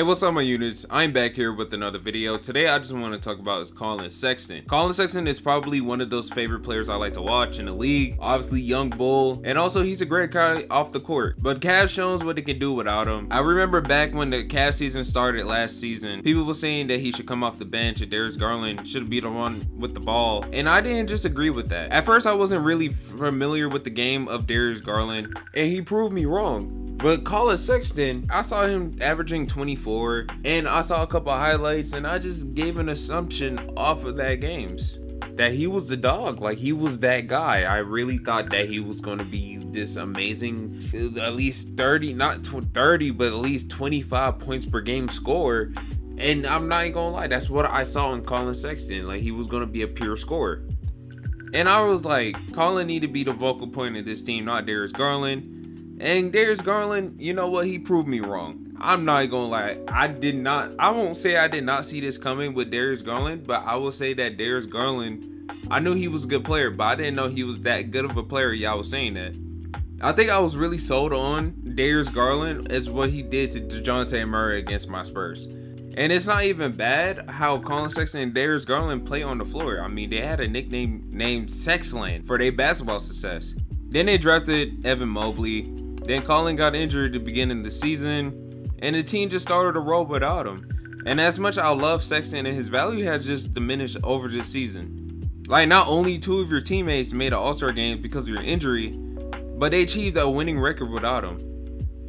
Hey, what's up my units? I'm back here with another video. Today I just want to talk about is Collin Sexton. Collin Sexton is probably one of those favorite players I like to watch in the league. Obviously young bull, and also he's a great guy off the court. But Cavs shows what they can do without him. I remember back when the Cavs season started last season, people were saying that he should come off the bench and Darius Garland should be the one with the ball. And I didn't just agree with that. At first I wasn't really familiar with the game of Darius Garland, and he proved me wrong. But Collin Sexton, I saw him averaging 24, and I saw a couple of highlights, and I just gave an assumption off of that games that he was the dog. Like, he was that guy. I really thought that he was going to be this amazing, at least 30, not 30, but at least 25 points per game scorer. And I'm not even gonna lie, that's what I saw in Collin Sexton. Like, he was going to be a pure scorer. And I was like, Collin need to be the vocal point of this team, not Darius Garland. And Darius Garland, you know what? He proved me wrong. I'm not gonna lie. I won't say I did not see this coming with Darius Garland, but I will say that Darius Garland, I knew he was a good player, but I didn't know he was that good of a player. Y'all was saying that. I think I was really sold on Darius Garland as what he did to DeJounte Murray against my Spurs. And it's not even bad how Collin Sexton and Darius Garland play on the floor. I mean, they had a nickname named Sexland for their basketball success. Then they drafted Evan Mobley. Then Collin got injured at the beginning of the season, and the team just started to roll without him. And as much as I love Sexton, and his value has just diminished over this season. Like, not only two of your teammates made an All-Star game because of your injury, but they achieved a winning record without him.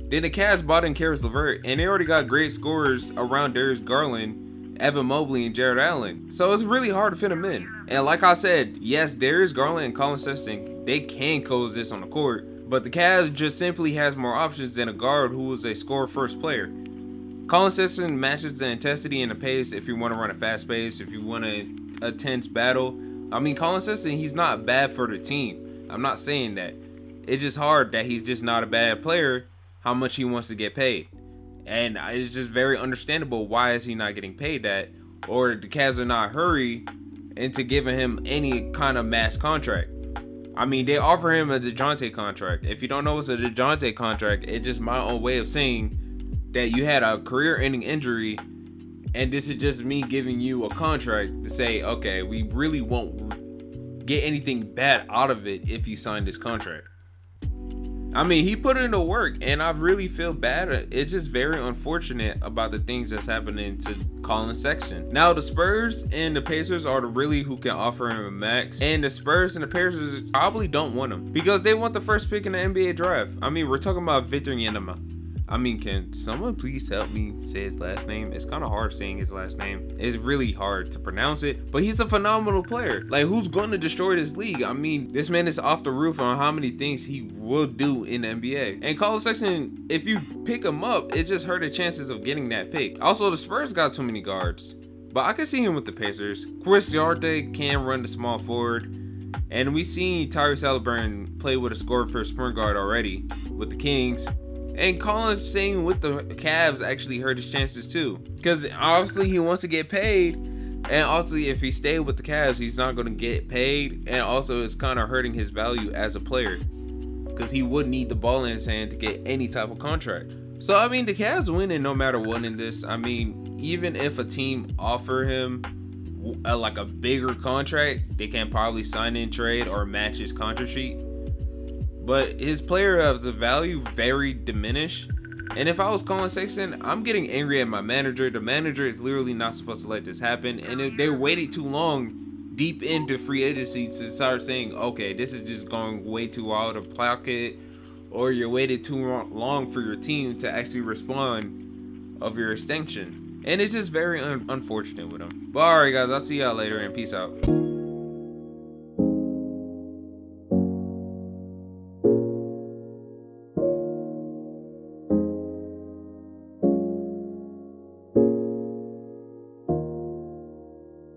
Then the Cavs bought in Caris LeVert, and they already got great scorers around Darius Garland, Evan Mobley, and Jared Allen. So it's really hard to fit them in. And like I said, yes, Darius Garland and Collin Sexton, they can coexist on the court. But the Cavs just simply has more options than a guard who is a score-first player. Collin Sexton matches the intensity and the pace if you want to run a fast pace, if you want a tense battle. I mean, Collin Sexton, he's not bad for the team. I'm not saying that. It's just hard that he's just not a bad player, how much he wants to get paid. And it's just very understandable why is he not getting paid that, or the Cavs are not hurry into giving him any kind of mass contract. I mean, they offer him a DeJounte contract. If you don't know what's a DeJounte contract, it's just my own way of saying that you had a career-ending injury, and this is just me giving you a contract to say, okay, we really won't get anything bad out of it if you sign this contract. I mean, he put in the work, and I really feel bad. It's just very unfortunate about the things that's happening to Collin Sexton. Now, the Spurs and the Pacers are the really who can offer him a max. And the Spurs and the Pacers probably don't want him because they want the first pick in the NBA draft. I mean, we're talking about Victor Wembanyama. I mean, can someone please help me say his last name? It's kind of hard saying his last name. It's really hard to pronounce it, but he's a phenomenal player. Like, who's going to destroy this league? I mean, this man is off the roof on how many things he will do in the NBA. And Collin Sexton, if you pick him up, it just hurt the chances of getting that pick. Also, the Spurs got too many guards, but I can see him with the Pacers. Chris Duarte can run the small forward, and we've seen Tyrese Halliburton play with a scorer for a sprint guard already with the Kings. And Collin staying with the Cavs actually hurt his chances too, because obviously he wants to get paid, and also if he stayed with the Cavs, he's not going to get paid, and also it's kind of hurting his value as a player because he would need the ball in his hand to get any type of contract. So I mean, the Cavs winning no matter what in this. I mean, even if a team offer him like a bigger contract, they can probably sign in trade or match his contract sheet. But his player of the value very diminished. And if I was Collin Sexton, I'm getting angry at my manager. The manager is literally not supposed to let this happen. And if they waited too long deep into free agency to start saying, okay, this is just going way too out of pocket, or you waited too long for your team to actually respond of your extension. And it's just very unfortunate with him. But alright guys, I'll see y'all later and peace out.